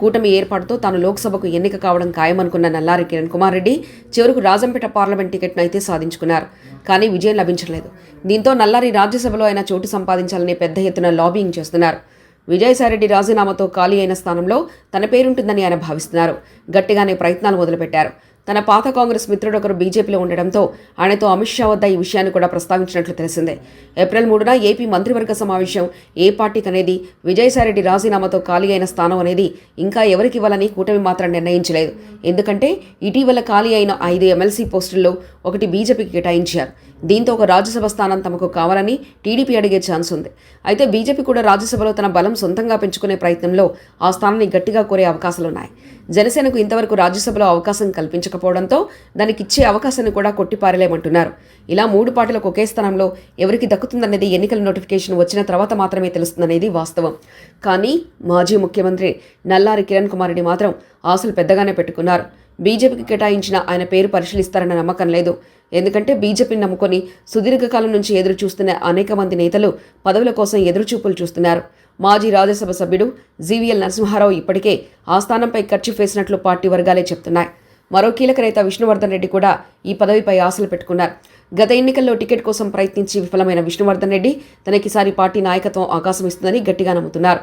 కూటమి ఏర్పాటుతో తాను లోక్సభకు ఎన్నిక కావడం ఖాయమనుకున్న నల్లారి కిరణ్ కుమార్ రెడ్డి చివరకు రాజంపేట పార్లమెంట్ టికెట్ను అయితే సాధించుకున్నారు. కానీ విజయం లభించలేదు. దీంతో నల్లారి రాజ్యసభలో ఆయన చోటు సంపాదించాలని పెద్ద ఎత్తున లాబింగ్ చేస్తున్నారు. విజయసాయిరెడ్డి రాజీనామాతో ఖాళీ అయిన స్థానంలో తన పేరుంటుందని ఆయన భావిస్తున్నారు. గట్టిగానే ప్రయత్నాలు మొదలుపెట్టారు. తన పాత కాంగ్రెస్ మిత్రుడొకరు బీజేపీలో ఉండడంతో ఆయనతో అమిత్ షా వద్ద ఈ విషయాన్ని కూడా ప్రస్తావించినట్లు తెలిసిందే. ఏప్రిల్ 3న ఏపీ మంత్రివర్గ సమావేశం ఏ పార్టీకి అనేది, విజయసాయిరెడ్డి రాజీనామాతో ఖాళీ అయిన స్థానం అనేది ఇంకా ఎవరికి ఇవ్వాలని కూటమి మాత్రం నిర్ణయించలేదు. ఎందుకంటే ఇటీవల ఖాళీ అయిన 5 ఎమ్మెల్సీ పోస్టుల్లో ఒకటి బీజేపీకి కేటాయించారు. దీంతో ఒక రాజ్యసభ స్థానం తమకు కావాలని టీడీపీ అడిగే ఛాన్స్ ఉంది. అయితే బీజేపీ కూడా రాజ్యసభలో తన బలం సొంతంగా పెంచుకునే ప్రయత్నంలో ఆ స్థానాన్ని గట్టిగా కోరే అవకాశాలున్నాయి. జనసేనకు ఇంతవరకు రాజ్యసభలో అవకాశం కల్పించకపోవడంతో దానికిచ్చే అవకాశాన్ని కూడా కొట్టిపారలేమంటున్నారు. ఇలా 3 పార్టీలకు ఒకే స్థానంలో ఎవరికి దక్కుతుందనేది ఎన్నికల నోటిఫికేషన్ వచ్చిన తర్వాత మాత్రమే తెలుస్తుందనేది వాస్తవం. కానీ మాజీ ముఖ్యమంత్రి నల్లారి కిరణ్ కుమార్ రెడ్డి మాత్రం ఆశలు పెద్దగానే పెట్టుకున్నారు. బీజేపీకి కేటాయించిన ఆయన పేరు పరిశీలిస్తారన్న నమ్మకం లేదు. ఎందుకంటే బీజేపీని నమ్ముకొని సుదీర్ఘకాలం నుంచి ఎదురు చూస్తున్న అనేక మంది నేతలు పదవుల కోసం ఎదురుచూపులు చూస్తున్నారు. మాజీ రాజ్యసభ సభ్యుడు జీవీఎల్ నరసింహారావు ఇప్పటికే ఆ స్థానంపై ఖర్చు వేసినట్లు పార్టీ వర్గాలే చెప్తున్నాయి. మరో కీలక నేత విష్ణువర్ధన్ రెడ్డి కూడా ఈ పదవిపై ఆశలు పెట్టుకున్నారు. గత ఎన్నికల్లో టికెట్ కోసం ప్రయత్నించి విఫలమైన విష్ణువర్ధన్ రెడ్డి తనకిసారి పార్టీ నాయకత్వం అవకాశం ఇస్తుందని గట్టిగా నమ్ముతున్నారు.